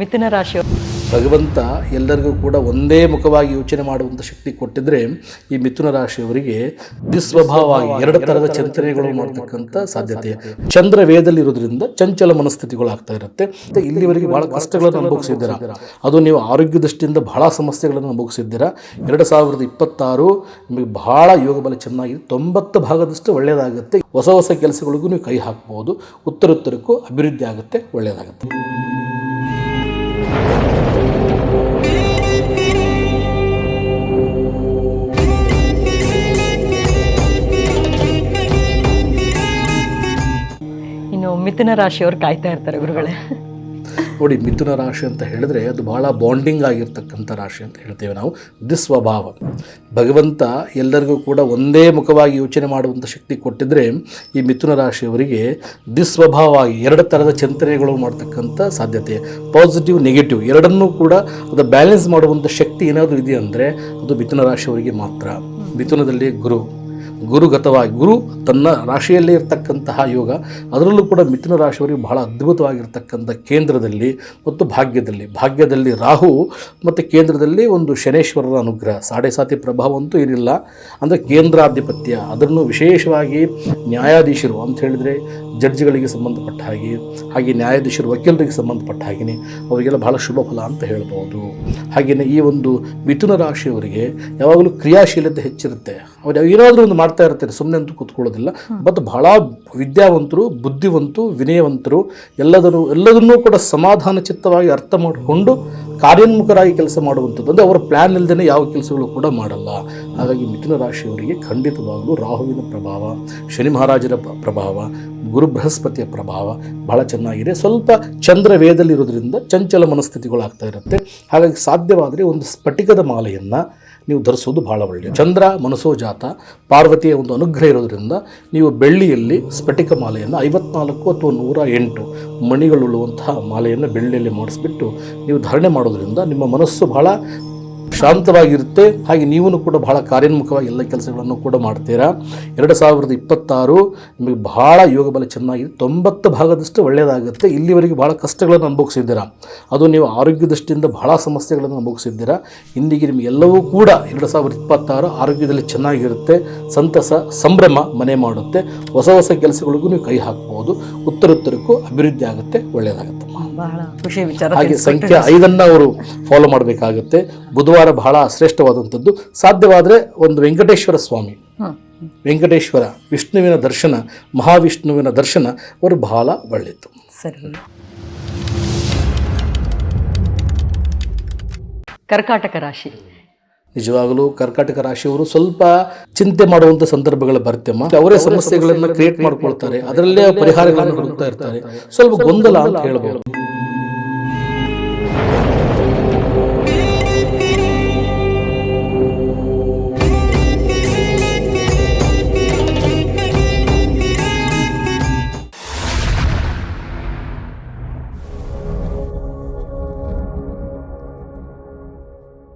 ಮಿಥುನ ರಾಶಿ ಭಗವಂತ ಎಲ್ಲರಿಗೂ ಕೂಡ ಒಂದೇ ಮುಖವಾಗಿ ಯೋಚನೆ ಮಾಡುವಂಥ ಶಕ್ತಿ ಕೊಟ್ಟಿದ್ರೆ ಈ ಮಿಥುನ ರಾಶಿಯವರಿಗೆ ದುಸ್ವಭಾವವಾಗಿ ಎರಡು ಥರದ ಚಿಂತನೆಗಳು ಮಾಡತಕ್ಕಂಥ ಸಾಧ್ಯತೆ. ಚಂದ್ರ ವೇದದಲ್ಲಿ ಇರೋದ್ರಿಂದ ಚಂಚಲ ಮನಸ್ಥಿತಿಗಳು ಆಗ್ತಾ ಇರುತ್ತೆ. ಇಲ್ಲಿವರೆಗೆ ಬಹಳ ಕಷ್ಟಗಳನ್ನು ಅನುಭವಿಸಿದ್ದೀರಾ, ಅದು ನೀವು ಆರೋಗ್ಯ ದೃಷ್ಟಿಯಿಂದ ಬಹಳ ಸಮಸ್ಯೆಗಳನ್ನು ಅನುಭವಿಸಿದ್ದೀರಾ. 2026 ನಿಮಗೆ ಬಹಳ ಯೋಗ ಬಲ ಚೆನ್ನಾಗಿ 90% ಒಳ್ಳೆಯದಾಗುತ್ತೆ. ಹೊಸ ಹೊಸ ಕೆಲಸಗಳಿಗೂ ನೀವು ಕೈ ಹಾಕ್ಬೋದು. ಉತ್ತರೋತ್ತರಕ್ಕೂ ಅಭಿವೃದ್ಧಿ ಆಗುತ್ತೆ, ಒಳ್ಳೆಯದಾಗುತ್ತೆ. ಇನ್ನು ಮಿಥುನ ರಾಶಿಯವರು ಕಾಯ್ತಾ ಇರ್ತಾರೆ ಗುರುಗಳೇ. ನೋಡಿ, ಮಿಥುನ ರಾಶಿ ಅಂತ ಹೇಳಿದ್ರೆ ಅದು ಬಹಳ ಬಾಂಡಿಂಗ್ ಆಗಿರ್ತಕ್ಕಂಥ ರಾಶಿ ಅಂತ ಹೇಳ್ತೇವೆ ನಾವು. ದುಸ್ವಭಾವ. ಭಗವಂತ ಎಲ್ಲರಿಗೂ ಕೂಡ ಒಂದೇ ಮುಖವಾಗಿ ಯೋಚನೆ ಮಾಡುವಂಥ ಶಕ್ತಿ ಕೊಟ್ಟಿದ್ರೆ ಈ ಮಿಥುನ ರಾಶಿಯವರಿಗೆ ದುಸ್ವಭಾವವಾಗಿ ಎರಡು ಥರದ ಚಿಂತನೆಗಳು ಮಾಡ್ತಕ್ಕಂಥ ಸಾಧ್ಯತೆ. ಪಾಸಿಟಿವ್ ನೆಗೆಟಿವ್ ಎರಡನ್ನೂ ಕೂಡ ಅದು ಬ್ಯಾಲೆನ್ಸ್ ಮಾಡುವಂಥ ಶಕ್ತಿ ಏನಾದರೂ ಇದೆ ಅಂದರೆ ಅದು ಮಿಥುನ ರಾಶಿಯವರಿಗೆ ಮಾತ್ರ. ಮಿಥುನದಲ್ಲಿ ಗುರುಗತವಾಗಿ ಗುರು ತನ್ನ ರಾಶಿಯಲ್ಲೇ ಇರತಕ್ಕಂತಹ ಯೋಗ, ಅದರಲ್ಲೂ ಕೂಡ ಮಿಥುನ ರಾಶಿಯವರಿಗೆ ಬಹಳ ಅದ್ಭುತವಾಗಿರ್ತಕ್ಕಂಥ ಕೇಂದ್ರದಲ್ಲಿ ಮತ್ತು ಭಾಗ್ಯದಲ್ಲಿ ರಾಹು ಮತ್ತು ಕೇಂದ್ರದಲ್ಲಿ ಒಂದು ಶನೇಶ್ವರರ ಅನುಗ್ರಹ. 7.5 ಪ್ರಭಾವ ಅಂತೂ ಏನಿಲ್ಲ, ಅಂದರೆ ಕೇಂದ್ರಾಧಿಪತ್ಯ. ಅದನ್ನು ವಿಶೇಷವಾಗಿ ನ್ಯಾಯಾಧೀಶರು ಅಂತ ಹೇಳಿದರೆ ಜಡ್ಜ್ಗಳಿಗೆ ಸಂಬಂಧಪಟ್ಟ ಹಾಗೆ ನ್ಯಾಯಾಧೀಶರು ವಕೀಲರಿಗೆ ಸಂಬಂಧಪಟ್ಟ ಹಾಗೆಯೇ ಅವರಿಗೆಲ್ಲ ಬಹಳ ಶುಭ ಫಲ ಅಂತ ಹೇಳ್ಬೋದು. ಹಾಗೆಯೇ ಈ ಒಂದು ಮಿಥುನ ರಾಶಿಯವರಿಗೆ ಯಾವಾಗಲೂ ಕ್ರಿಯಾಶೀಲತೆ ಹೆಚ್ಚಿರುತ್ತೆ. ಅವರು ಏನಾದರೂ ಒಂದು ಮಾಡ್ತಾ ಇರ್ತಾರೆ, ಸುಮ್ಮನೆ ಅಂತೂ ಕೂತ್ಕೊಳ್ಳೋದಿಲ್ಲ. ಬಟ್ ಬಹಳ ವಿದ್ಯಾವಂತರು, ಬುದ್ಧಿವಂತರು, ವಿನಯವಂತರು, ಎಲ್ಲದನ್ನೂ ಕೂಡ ಸಮಾಧಾನ ಚಿತ್ತವಾಗಿ ಅರ್ಥ ಮಾಡಿಕೊಂಡು ಕಾರ್ಯೋನ್ಮುಖರಾಗಿ ಕೆಲಸ ಮಾಡುವಂಥದ್ದು. ಅಂದರೆ ಅವರ ಪ್ಲ್ಯಾನ್ ಇಲ್ಲದೇ ಯಾವ ಕೆಲಸಗಳು ಕೂಡ ಮಾಡಲ್ಲ. ಹಾಗಾಗಿ ಮಿಥುನ ರಾಶಿಯವರಿಗೆ ಖಂಡಿತವಾಗಲೂ ರಾಹುವಿನ ಪ್ರಭಾವ, ಶನಿ ಮಹಾರಾಜರ ಪ್ರಭಾವ, ಗುರು ಬೃಹಸ್ಪತಿಯ ಪ್ರಭಾವ ಬಹಳ ಚೆನ್ನಾಗಿದೆ. ಸ್ವಲ್ಪ ಚಂದ್ರ ವೇದಲ್ಲಿರೋದ್ರಿಂದ ಚಂಚಲ ಮನಸ್ಥಿತಿಗಳಾಗ್ತಾ ಇರುತ್ತೆ. ಹಾಗಾಗಿ ಸಾಧ್ಯವಾದರೆ ಒಂದು ಸ್ಫಟಿಕದ ಮಾಲೆಯನ್ನು ನೀವು ಧರಿಸೋದು ಭಾಳ ಒಳ್ಳೆಯದು. ಚಂದ್ರ ಮನಸೋಜಾತ, ಪಾರ್ವತಿಯ ಒಂದು ಅನುಗ್ರಹ ಇರೋದ್ರಿಂದ ನೀವು ಬೆಳ್ಳಿಯಲ್ಲಿ ಸ್ಫಟಿಕ ಮಾಲೆಯನ್ನು 54 ಅಥವಾ 108 ಮಣಿಗಳುಳ್ಳುವಂತಹ ಮಾಲೆಯನ್ನು ಬೆಳ್ಳಿಯಲ್ಲಿ ಮಾಡಿಸ್ಬಿಟ್ಟು ನೀವು ಧಾರಣೆ ಮಾಡೋದ್ರಿಂದ ನಿಮ್ಮ ಮನಸ್ಸು ಬಹಳ ಶಾಂತವಾಗಿರುತ್ತೆ. ಹಾಗೆ ನೀವು ಕೂಡ ಬಹಳ ಕಾರ್ಯೋನ್ಮುಖವಾಗಿ ಎಲ್ಲ ಕೆಲಸಗಳನ್ನು ಕೂಡ ಮಾಡ್ತೀರಾ. 2026 ನಿಮಗೆ ಬಹಳ ಯೋಗ ಬಲ ಚೆನ್ನಾಗಿ 90% ಒಳ್ಳೆಯದಾಗುತ್ತೆ. ಇಲ್ಲಿವರೆಗೆ ಬಹಳ ಕಷ್ಟಗಳನ್ನು ಅನುಭವಿಸಿದ್ದೀರಾ, ಅದು ನೀವು ಆರೋಗ್ಯ ದೃಷ್ಟಿಯಿಂದ ಬಹಳ ಸಮಸ್ಯೆಗಳನ್ನು ಅನುಭವಿಸಿದ್ದೀರಾ. ಇಂದಿಗೆ ನಿಮಗೆಲ್ಲವೂ ಕೂಡ 2026 ಆರೋಗ್ಯದಲ್ಲಿ ಚೆನ್ನಾಗಿರುತ್ತೆ. ಸಂತಸ ಸಂಭ್ರಮ ಮನೆ ಮಾಡುತ್ತೆ. ಹೊಸ ಕೆಲಸಗಳಿಗೂ ನೀವು ಕೈ ಹಾಕ್ಬೋದು. ಉತ್ತರೋತ್ತರಕ್ಕೂ ಅಭಿವೃದ್ಧಿ ಆಗುತ್ತೆ, ಒಳ್ಳೆಯದಾಗುತ್ತೆ. ಬಹಳ ಖುಷಿ ವಿಚಾರ. ಹಾಗೆ ಸಂಖ್ಯೆ 5 ಅವರು ಫಾಲೋ ಮಾಡಬೇಕಾಗುತ್ತೆ. ಬುಧವಾರ ಬಹಳ ಶ್ರೇಷ್ಠವಾದಂಥದ್ದು. ಸಾಧ್ಯವಾದರೆ ಒಂದು ವೆಂಕಟೇಶ್ವರ ಸ್ವಾಮಿ, ವೆಂಕಟೇಶ್ವರ, ವಿಷ್ಣುವಿನ ದರ್ಶನ, ಮಹಾವಿಷ್ಣುವಿನ ದರ್ಶನ ಅವರು ಬಹಳ ಒಳ್ಳೆಯದು. ಸರಿ. ಕರ್ಕಾಟಕ ರಾಶಿ. ನಿಜವಾಗಲೂ ಕರ್ಕಾಟಕ ರಾಶಿಯವರು ಸ್ವಲ್ಪ ಚಿಂತೆ ಮಾಡುವಂಥ ಸಂದರ್ಭಗಳು ಬರ್ತಮ್ಮ. ಅವರೇ ಸಮಸ್ಯೆಗಳನ್ನು ಕ್ರಿಯೇಟ್ ಮಾಡ್ಕೊಳ್ತಾರೆ, ಅದರಲ್ಲೇ ಪರಿಹಾರಗಳನ್ನು ಹುಡುಕ್ತಾ ಇರ್ತಾರೆ. ಸ್ವಲ್ಪ ಗೊಂದಲ ಅಂತ ಹೇಳ್ಬೋದು.